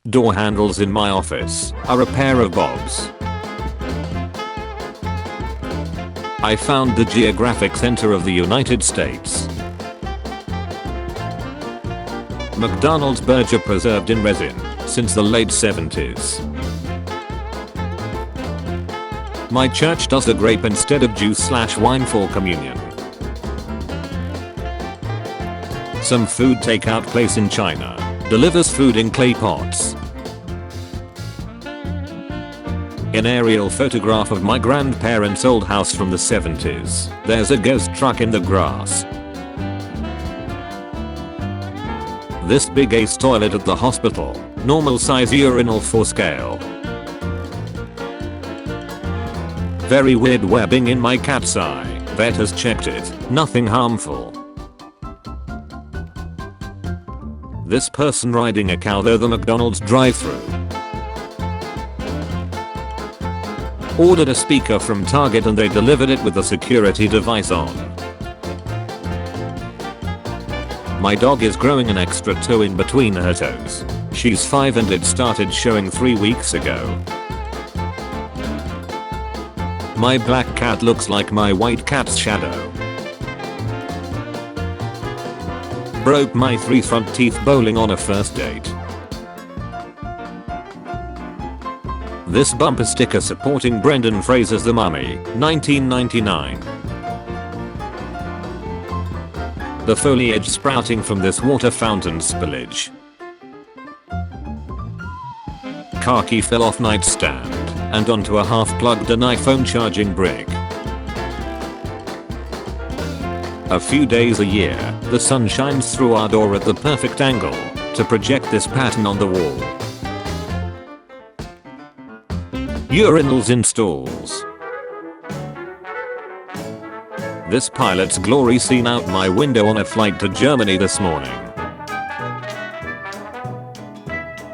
Door handles in my office are a pair of bobs. I found the geographic center of the United States. McDonald's burger preserved in resin since the late 70s. My church does a grape instead of juice/wine for communion. Some food takeout place in China delivers food in clay pots. An aerial photograph of my grandparents' old house from the 70s. There's a ghost truck in the grass. This big ace toilet at the hospital. Normal size urinal for scale. Very weird webbing in my cat's eye. Vet has checked it. Nothing harmful. This person riding a cow through the McDonald's drive-thru. Ordered a speaker from Target and they delivered it with a security device on. My dog is growing an extra toe in between her toes. She's 5 and it started showing 3 weeks ago. My black cat looks like my white cat's shadow. Broke my 3 front teeth bowling on a first date. This bumper sticker supporting Brendan Fraser's The Mummy, 1999. The foliage sprouting from this water fountain spillage. Car key fell off nightstand and onto a half-plugged in iPhone charging brick. A few days a year, the sun shines through our door at the perfect angle to project this pattern on the wall. Urinals in stalls. This pilot's glory seen out my window on a flight to Germany this morning.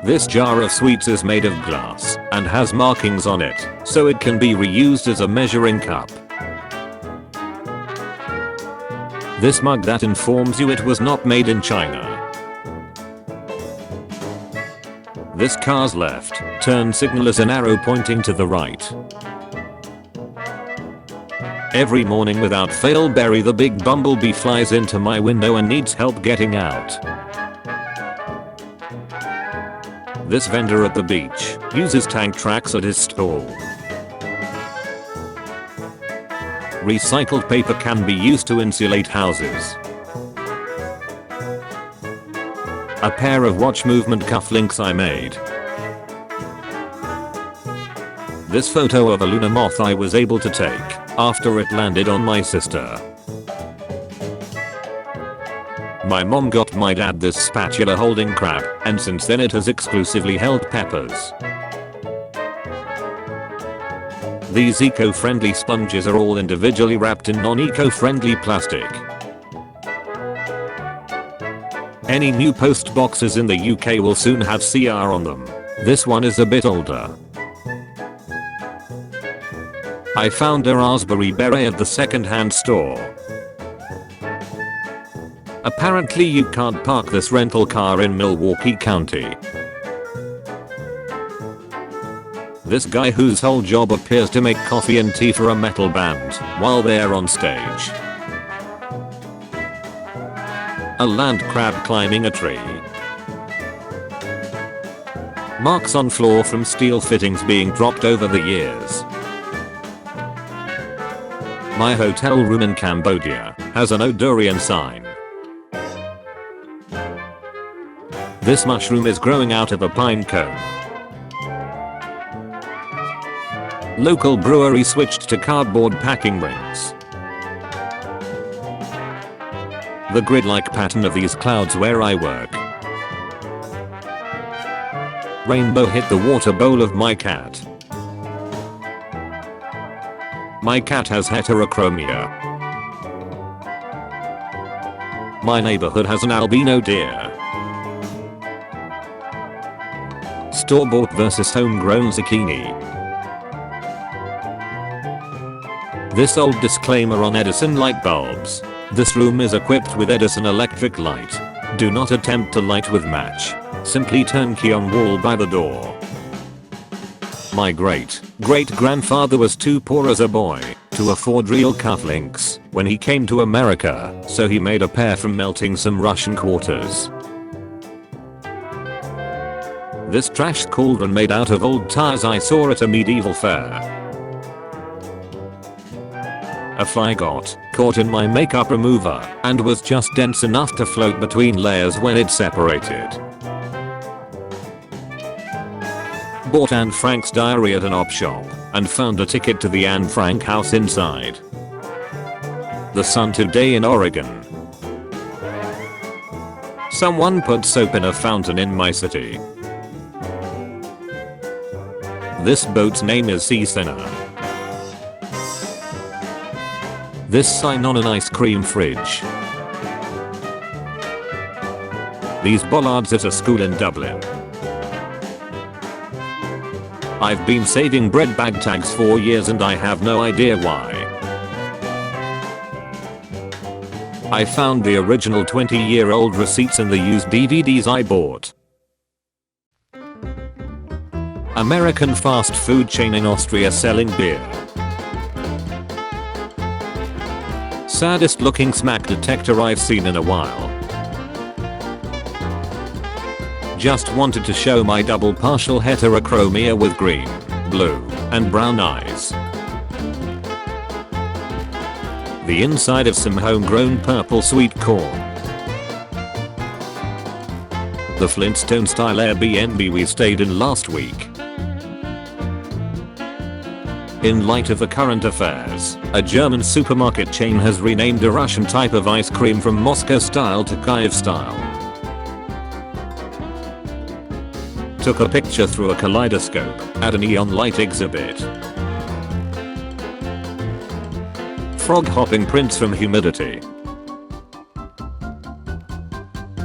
This jar of sweets is made of glass and has markings on it, so it can be reused as a measuring cup. This mug that informs you it was not made in China. This car's left turn signal is an arrow pointing to the right. Every morning without fail Barry the big bumblebee flies into my window and needs help getting out. This vendor at the beach uses tank tracks at his stall. Recycled paper can be used to insulate houses. A pair of watch movement cufflinks I made. This photo of a lunar moth I was able to take after it landed on my sister. My mom got my dad this spatula holding crab, and since then it has exclusively held peppers. These eco-friendly sponges are all individually wrapped in non-eco-friendly plastic. Any new post boxes in the UK will soon have CR on them. This one is a bit older. I found a raspberry beret at the second-hand store. Apparently you can't park this rental car in Milwaukee County. This guy whose whole job appears to make coffee and tea for a metal band while they're on stage. A land crab climbing a tree. Marks on floor from steel fittings being dropped over the years. My hotel room in Cambodia has an Odorian sign. This mushroom is growing out of a pine cone. Local brewery switched to cardboard packing rings. The grid-like pattern of these clouds where I work. Rainbow hit the water bowl of my cat. My cat has heterochromia. My neighborhood has an albino deer. Store-bought versus homegrown zucchini. This old disclaimer on Edison light bulbs. This room is equipped with Edison electric light. Do not attempt to light with match. Simply turnkey on wall by the door. My great-great-grandfather was too poor as a boy to afford real cufflinks when he came to America, so he made a pair from melting some Russian quarters. This trash cauldron made out of old tires I saw at a medieval fair. A fly got caught in my makeup remover and was just dense enough to float between layers when it separated. Bought Anne Frank's diary at an op shop and found a ticket to the Anne Frank house inside. The sun today in Oregon. Someone put soap in a fountain in my city. This boat's name is Sea Sinner. This sign on an ice cream fridge. These bollards at a school in Dublin. I've been saving bread bag tags for years and I have no idea why. I found the original 20-year-old receipts in the used DVDs I bought. American fast food chain in Austria selling beer. Saddest looking smack detector I've seen in a while. Just wanted to show my double partial heterochromia with green, blue, and brown eyes. The inside of some homegrown purple sweet corn. The Flintstone style Airbnb we stayed in last week. In light of the current affairs, a German supermarket chain has renamed a Russian type of ice cream from Moscow style to Kiev style. Took a picture through a kaleidoscope at a neon light exhibit. Frog hopping prints from humidity.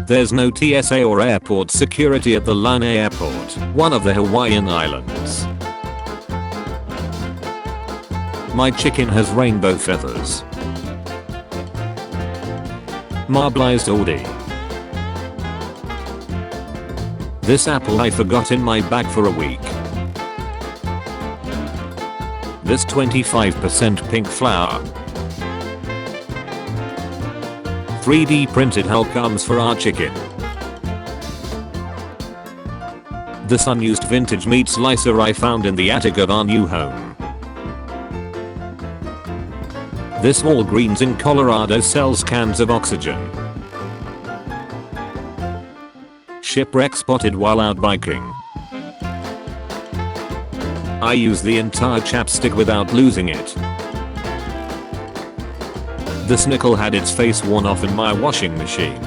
There's no TSA or airport security at the Laine Airport, one of the Hawaiian Islands. My chicken has rainbow feathers. Marbleized Audi. This apple I forgot in my bag for a week. This 25% pink flower. 3D printed hull comes for our chicken. This unused vintage meat slicer I found in the attic of our new home. This Walgreens in Colorado sells cans of oxygen. Shipwreck spotted while out biking. I used the entire chapstick without losing it. This nickel had its face worn off in my washing machine.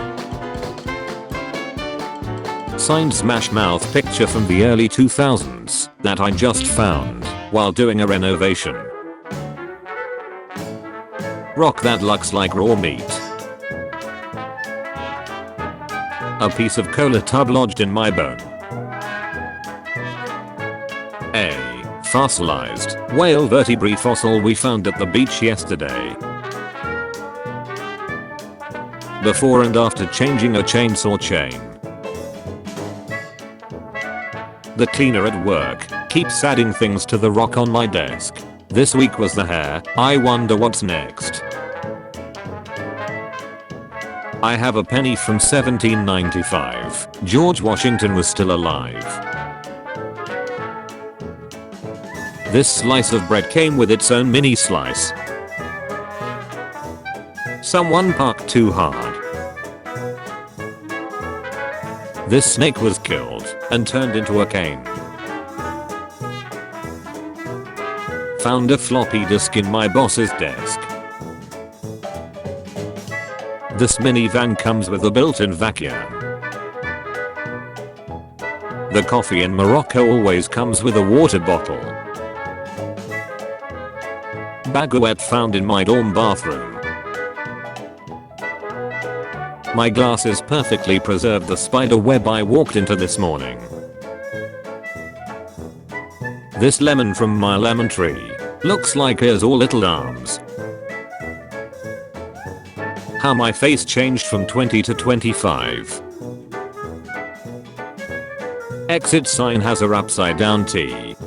Signed Smash Mouth picture from the early 2000s that I just found while doing a renovation. Rock that looks like raw meat. A piece of cola tub lodged in my bone. A fossilized whale vertebrae fossil we found at the beach yesterday. Before and after changing a chainsaw chain. The cleaner at work keeps adding things to the rock on my desk. This week was the hair. I wonder what's next. I have a penny from 1795. George Washington was still alive. This slice of bread came with its own mini slice. Someone parked too hard. This snake was killed and turned into a cane. Found a floppy disk in my boss's desk. This minivan comes with a built-in vacuum. The coffee in Morocco always comes with a water bottle. Baguette found in my dorm bathroom. My glasses perfectly preserved the spider web I walked into this morning. This lemon from my lemon tree looks like ears or little arms. How my face changed from 20 to 25. Exit sign has a upside down T.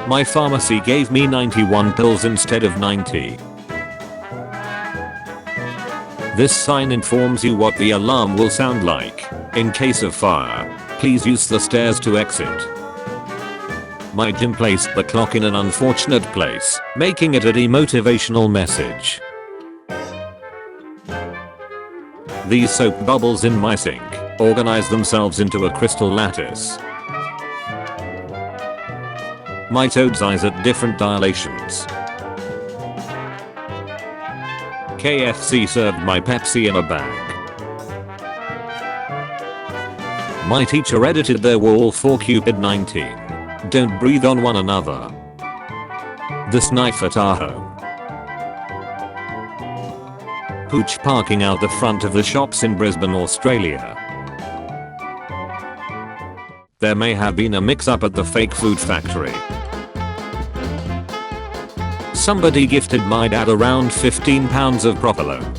My pharmacy gave me 91 pills instead of 90. This sign informs you what the alarm will sound like. In case of fire, please use the stairs to exit. My gym placed the clock in an unfortunate place, making it a demotivational message. These soap bubbles in my sink organize themselves into a crystal lattice. My toad's eyes at different dilations. KFC served my Pepsi in a bag. My teacher edited their wall for Cupid 19. Don't breathe on one another. This knife at our home. Pooch parking out the front of the shops in Brisbane, Australia. There may have been a mix-up at the fake food factory. Somebody gifted my dad around 15 pounds of provolone.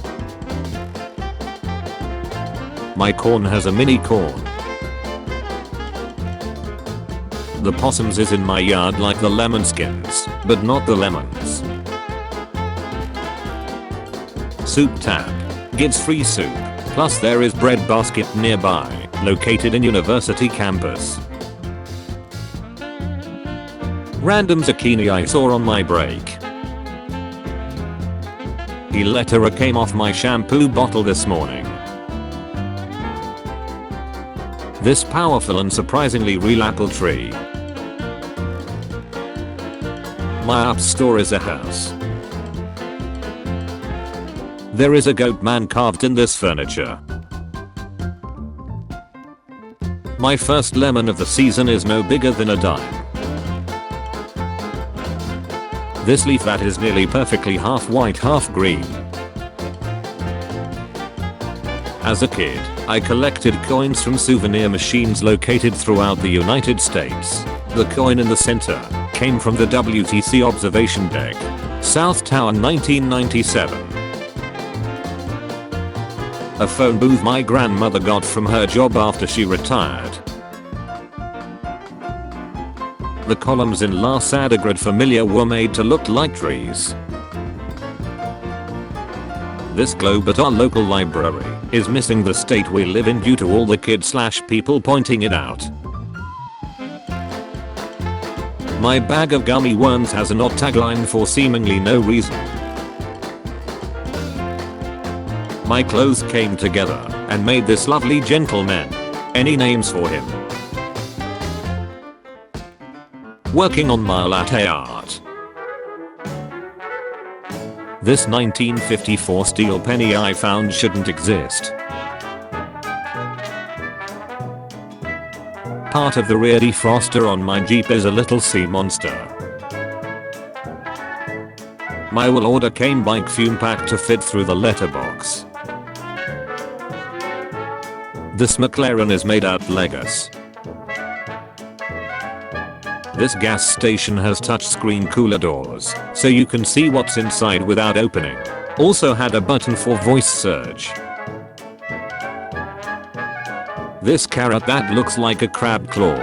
My corn has a mini corn. The possums is in my yard like the lemon skins, but not the lemons. Soup tap gives free soup, plus there is bread basket nearby, located in university campus. Random zucchini I saw on my break. Letter came off my shampoo bottle this morning. This powerful and surprisingly real apple tree. My up store is a house. There is a goat man carved in this furniture. My first lemon of the season is no bigger than a dime. This leaf that is nearly perfectly half white half green. As a kid, I collected coins from souvenir machines located throughout the United States. The coin in the center came from the WTC observation deck, South Tower 1997. A phone booth my grandmother got from her job after she retired. The columns in La Sagrada Familia were made to look like trees. This globe at our local library is missing the state we live in due to all the kids/people pointing it out. My bag of gummy worms has an odd tagline for seemingly no reason. My clothes came together and made this lovely gentleman. Any names for him? Working on my latte art. This 1954 steel penny I found shouldn't exist. Part of the rear defroster on my Jeep is a little sea monster. My will order came bike fume pack to fit through the letterbox. This McLaren is made out Legos. This gas station has touchscreen cooler doors, so you can see what's inside without opening. Also had a button for voice search. This carrot that looks like a crab claw.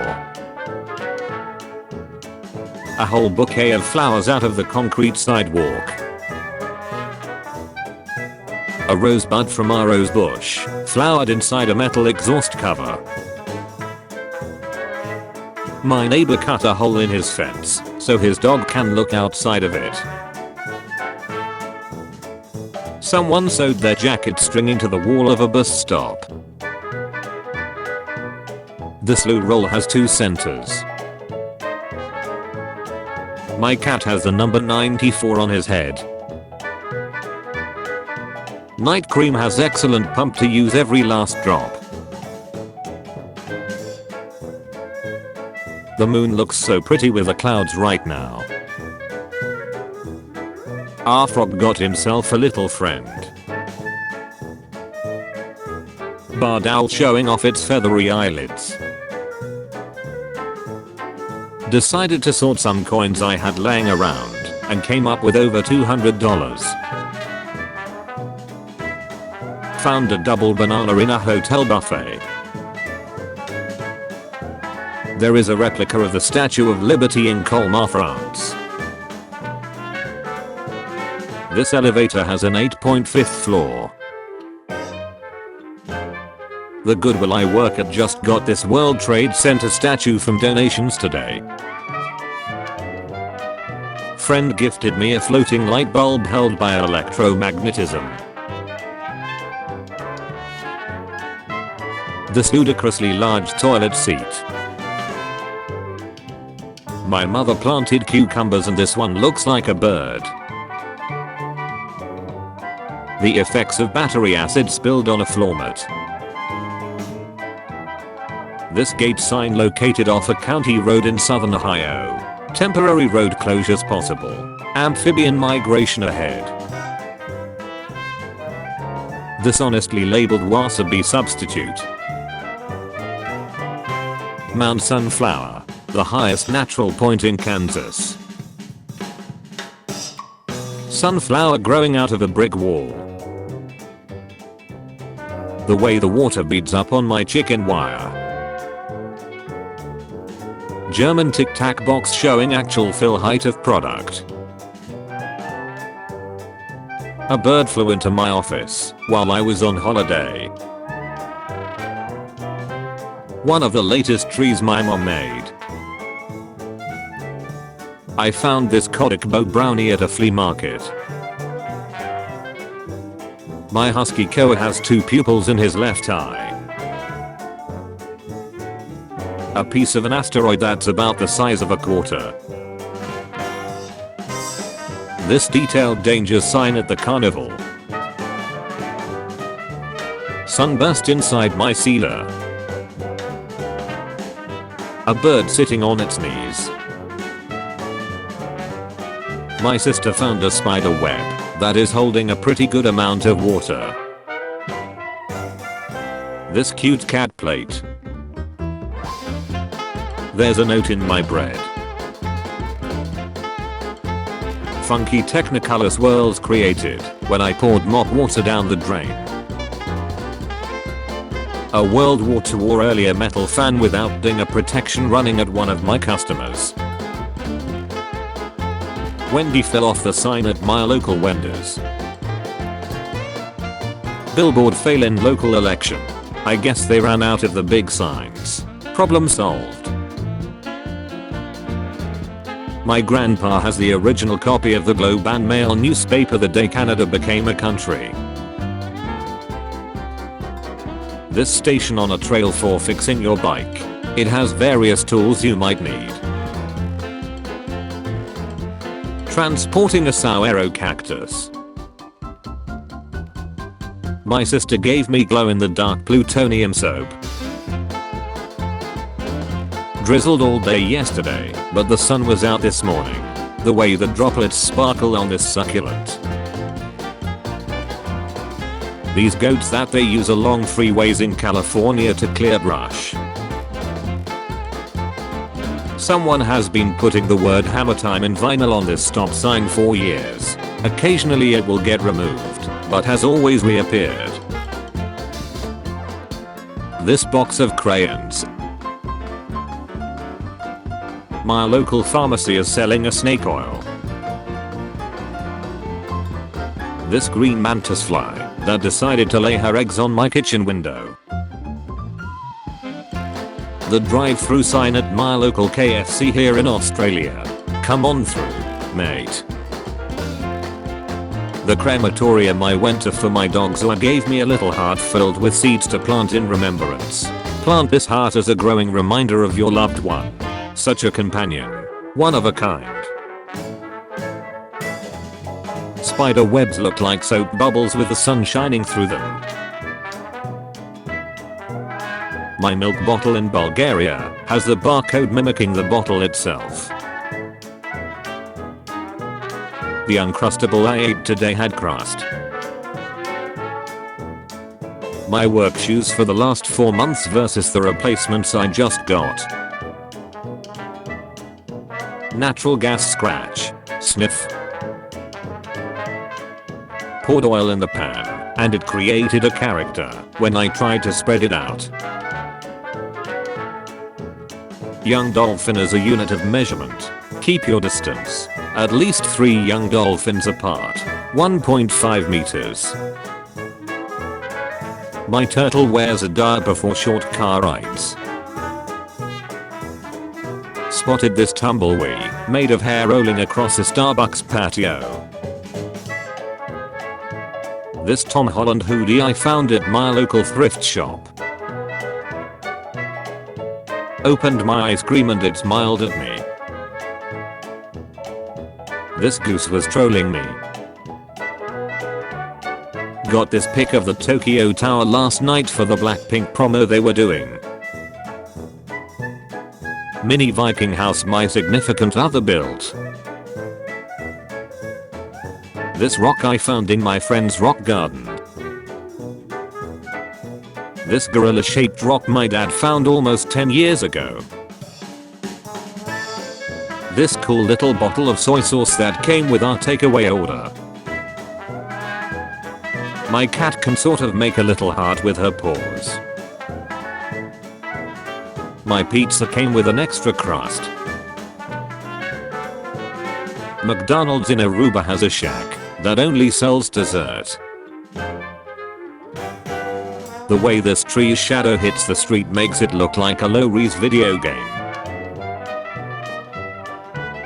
A whole bouquet of flowers out of the concrete sidewalk. A rosebud from our rose bush, flowered inside a metal exhaust cover. My neighbor cut a hole in his fence, so his dog can look outside of it. Someone sewed their jacket string into the wall of a bus stop. This loo roll has two centers. My cat has the number 94 on his head. Night cream has excellent pump to use every last drop. The moon looks so pretty with the clouds right now. Our frog got himself a little friend. Barred owl showing off its feathery eyelids. Decided to sort some coins I had laying around and came up with over $200. Found a double banana in a hotel buffet. There is a replica of the Statue of Liberty in Colmar, France. This elevator has an 8.5th floor. The Goodwill I work at just got this World Trade Center statue from donations today. Friend gifted me a floating light bulb held by electromagnetism. This ludicrously large toilet seat. My mother planted cucumbers and this one looks like a bird. The effects of battery acid spilled on a floor mat. This gate sign located off a county road in southern Ohio. Temporary road closures possible. Amphibian migration ahead. This honestly labeled wasabi substitute. Mount Sunflower, the highest natural point in Kansas. Sunflower growing out of a brick wall. The way the water beads up on my chicken wire. German Tic Tac box showing actual fill height of product. A bird flew into my office while I was on holiday. One of the latest trees my mom made. I found this Kodak bow brownie at a flea market. My husky koa has 2 pupils in his left eye. A piece of an asteroid that's about the size of a quarter. This detailed danger sign at the carnival. Sunburst inside my sealer. A bird sitting on its knees. My sister found a spider web that is holding a pretty good amount of water. This cute cat plate. There's a note in my bread. Funky Technicolor swirls created when I poured mop water down the drain. A World War II or earlier metal fan without dinger protection running at one of my customers. Wendy fell off the sign at my local Wendy's. Billboard fail in local election. I guess they ran out of the big signs. Problem solved. My grandpa has the original copy of the Globe and Mail newspaper the day Canada became a country. This station on a trail for fixing your bike. It has various tools you might need. Transporting a saguaro cactus. My sister gave me glow-in-the-dark plutonium soap. Drizzled all day yesterday, but the sun was out this morning. The way the droplets sparkle on this succulent. These goats that they use along freeways in California to clear brush. Someone has been putting the word hammer time in vinyl on this stop sign for years. Occasionally it will get removed, but has always reappeared. This box of crayons. My local pharmacy is selling a snake oil. This green mantis fly that decided to lay her eggs on my kitchen window. The drive-through sign at my local KFC here in Australia. Come on through, mate. The crematorium I went to for my dog Zoa gave me a little heart filled with seeds to plant in remembrance. Plant this heart as a growing reminder of your loved one. Such a companion. One of a kind. Spider webs look like soap bubbles with the sun shining through them. My milk bottle in Bulgaria has the barcode mimicking the bottle itself. The Uncrustable I ate today had crust. My work shoes for the last 4 months versus the replacements I just got. Natural gas scratch. Sniff. Poured oil in the pan, and it created a character when I tried to spread it out. Young dolphin is a unit of measurement. Keep your distance. At least 3 young dolphins apart. 1.5 meters. My turtle wears a diaper for short car rides. Spotted this tumblewee, made of hair rolling across a Starbucks patio. This Tom Holland hoodie I found at my local thrift shop. Opened my ice cream and it smiled at me. This goose was trolling me. Got this pic of the Tokyo Tower last night for the Blackpink promo they were doing. Mini Viking house my significant other built. This rock I found in my friend's rock garden. This gorilla shaped rock my dad found almost 10 years ago. This cool little bottle of soy sauce that came with our takeaway order. My cat can sort of make a little heart with her paws. My pizza came with an extra crust. McDonald's in Aruba has a shack that only sells dessert. The way this tree's shadow hits the street makes it look like a low-res video game.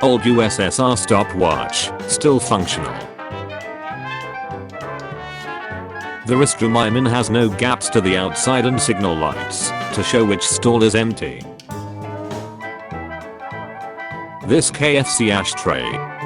Old USSR stopwatch, still functional. The restroom I'm in has no gaps to the outside and signal lights to show which stall is empty. This KFC ashtray